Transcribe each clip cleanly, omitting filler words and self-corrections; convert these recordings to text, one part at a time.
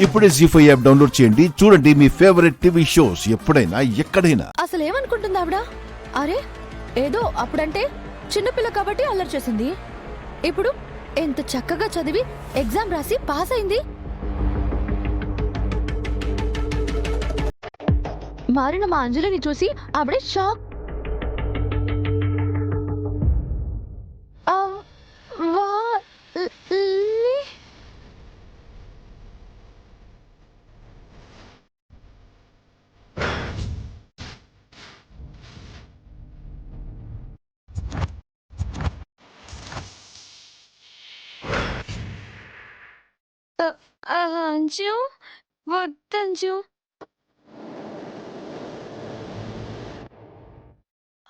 ఇప్పుడే జీ5 app download చేయండి. చూడండి మీ ఫేవరెట్ టీవీ షోస్ ఎప్పుడైనా ఎక్కడైనా. అసలు ఏమనుకుంటుంది ఆవిడ? అరే ఏదో అప్పుడంటే చిన్నపిల్ల కాబట్టి అల్లరి చేసింది. ఇప్పుడు ఎంత చక్కగా చదివి ఎగ్జామ్ రాసి పాస్ అయింది. మారిన మా అంజలిని చూసి ఆవిడే షాక్. అంజు వద్దంజు.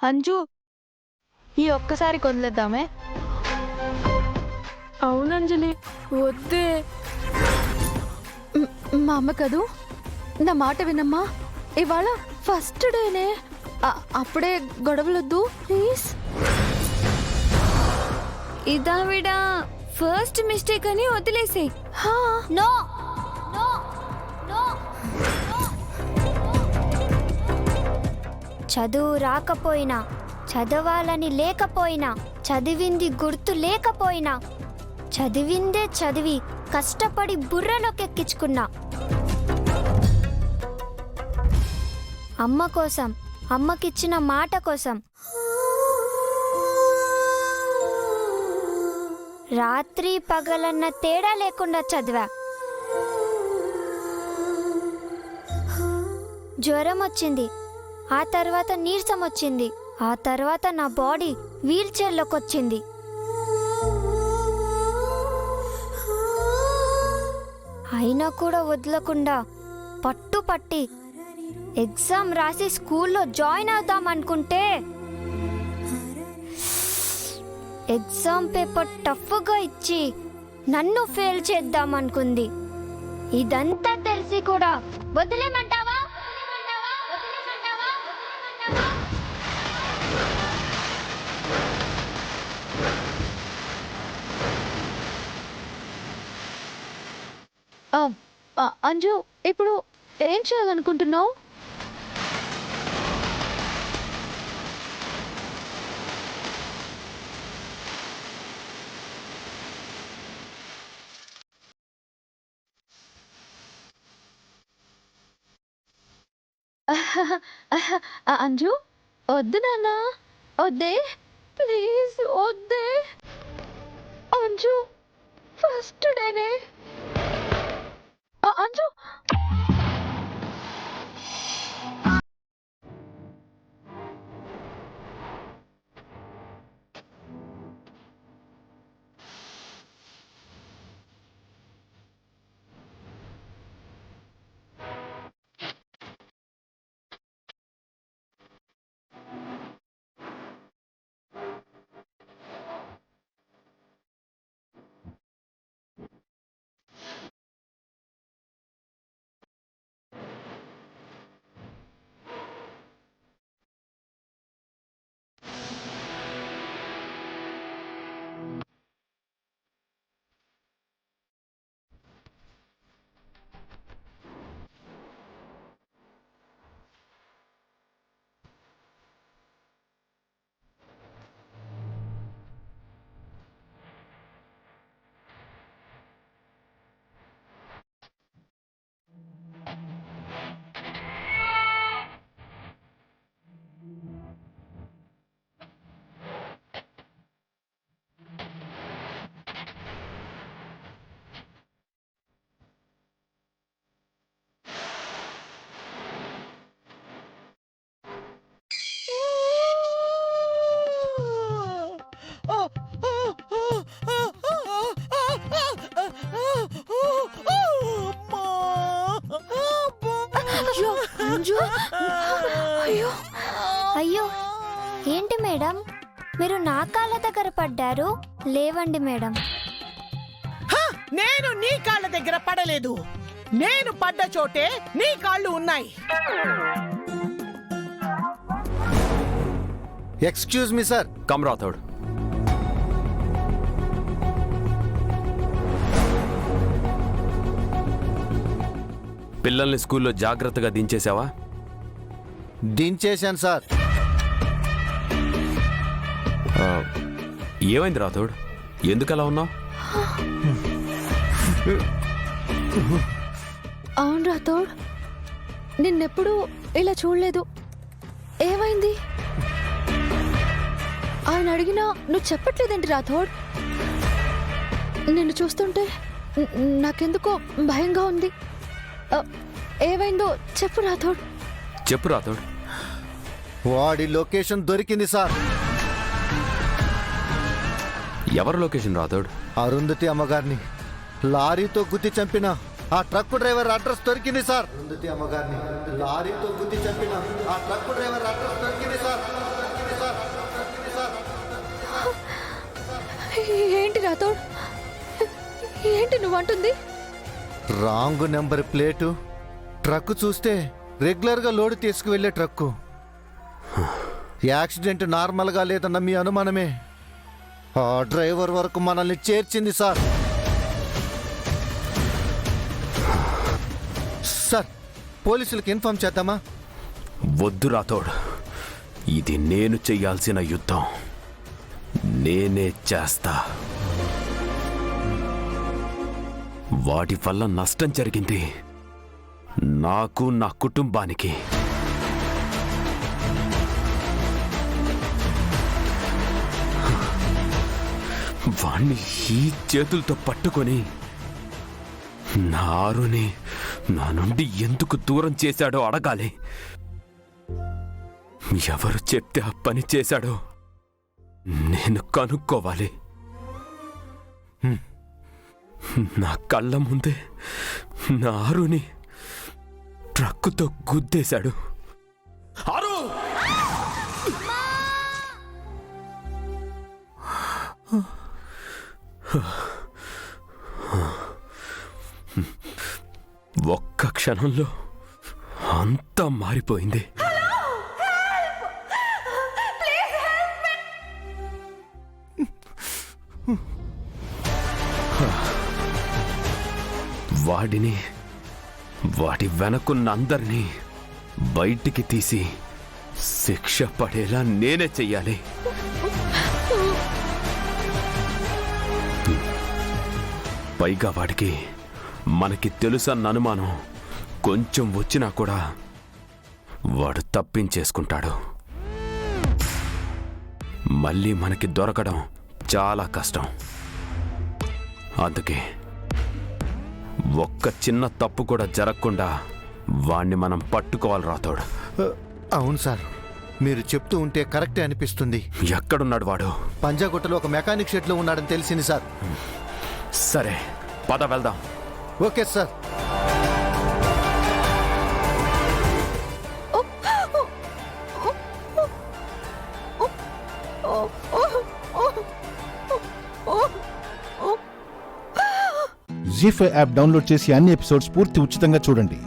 అంజు ఈ ఒక్కసారి వదిలేద్దామే. అవునంజలి వద్దే. మా అమ్మ కదూ, నా మాట వినమ్మా. ఇవాళ ఫస్ట్ డేనే, అప్పుడే గొడవలొద్దు ప్లీజ్. ఇదావిడ ఫస్ట్ మిస్టేక్ అని వదిలేసే. నో చదువు రాకపోయినా, చదవాలని లేకపోయినా, చదివింది గుర్తు లేకపోయినా, చదివిందే చదివి కష్టపడి బుర్రలోకెక్కించుకున్నా. అమ్మ కోసం, అమ్మకిచ్చిన మాట కోసం రాత్రి పగలన్న తేడా లేకుండా చదివా. జ్వరం వచ్చింది, ఆ తర్వాత నీరసం వచ్చింది, ఆ తర్వాత నా బాడీ వీల్ చైర్లోకి వచ్చింది. అయినా కూడా వదలకుండా పట్టుపట్టి ఎగ్జామ్ రాసి స్కూల్లో జాయిన్ అవుదాం అనుకుంటే ఎగ్జామ్ పేపర్ టఫ్గా ఇచ్చి నన్ను ఫెయిల్ చేద్దాం అనుకుంది. ఇదంతా తెలిసి కూడా వదిలేమంటావా? అంజు ఇప్పుడు ఏం చేయాలనుకుంటున్నావు? అంజు వద్దు నాన్న, వద్దే ప్లీజ్ వద్దే. అంజు ఫస్ట్ డేనే. అంజు అయ్యో ఏంటి మేడం, మీరు నా కాళ్ళ దగ్గర పడ్డారు? లేవండి మేడం. నేను నీ కాళ్ళ దగ్గర పడలేదు. నేను పడ్డ చోటే నీ కాళ్ళు ఉన్నాయి. Excuse me sir. Come Rathod. పిల్లల్ని స్కూల్లో జాగ్రత్తగా దించేశావా? దించేశాను సార్. ఏమైంది రాథోడ్? ఎందుకలా ఉన్నావు? అవును రాథోడ్, నిన్నెప్పుడు ఇలా చూడలేదు. ఏమైంది? ఆయన అడిగినా నువ్వు చెప్పట్లేదేంటి రాథోడ్? నిన్ను చూస్తుంటే నాకెందుకో భయంగా ఉంది. ఏమైందో చెప్పు రాథోడ్. చెప్పు రాథోడ్. వాడి లొకేషన్ దొరికింది సార్. ఎవరి లొకేషన్ రాథోడ్? అరుంధతి అమ్మగారిని లారీతో గుద్ది చంపిన ఆ ట్రక్ డ్రైవర్ అడ్రస్ దొరికింది సార్. అరుంధతి అమ్మగారిని లారీతో గుద్ది చంపిన ఆ ట్రక్ డ్రైవర్ అడ్రస్ దొరికింది సార్. ఏంటి రాథోడ్? ఏంటి నువ్వు అంటుంది? రాంగ్ నెంబర్ ప్లేటు, ట్రక్ చూస్తే రెగ్యులర్గా లోడ్ తీసుకువెళ్లే ట్రక్కు. యాక్సిడెంట్ నార్మల్గా లేదన్న మీ అనుమానమే ఆ డ్రైవర్ వరకు మనల్ని చేర్చింది సార్. సార్, పోలీసులకు ఇన్ఫార్మ్ చేద్దామా? వద్దు రాథోడ్, ఇది నేను చెయ్యాల్సిన యుద్ధం. నేనే చేస్తా. వాటి వల్ల నష్టం జరిగింది నాకు, నా కుటుంబానికి. వాణ్ణి ఈ చేతులతో పట్టుకొని నా ఆరుని నా నుండి ఎందుకు దూరం చేశాడో అడగాలి. ఎవరు చెప్తే ఆ పని చేశాడో నేను కనుక్కోవాలి. నా కళ్ళ ముందే నా ఆరుని ట్రక్కుతో గుద్దేశాడు. ఆరు! ఒక్క క్షణంలో అంతా మారిపోయింది. వాడిని, వాడి వెనకున్న అందరినీ బయటికి తీసి శిక్ష పడేలా నేనే చెయ్యాలి. పైగా వాడికి మనకి తెలుసన్న అనుమానం కొంచెం వచ్చినా కూడా వాడు తప్పించేసుకుంటాడు. మళ్ళీ మనకి దొరకడం చాలా కష్టం. అందుకే ఒక్క చిన్న తప్పు కూడా జరగకుండా వాణ్ణి మనం పట్టుకోవాలి రాథోడ్. అవును సార్, మీరు చెప్తూ ఉంటే కరెక్టే అనిపిస్తుంది. ఎక్కడున్నాడు వాడు? పంజాగుట్టలో ఒక మెకానిక్ షెడ్లో ఉన్నాడని తెలిసింది సార్. సరే, పద వెళ్దాం. Okay sir. Zee five app download చేసి అన్ని ఎపిసోడ్స్ పూర్తి ఉచితంగా చూడండి.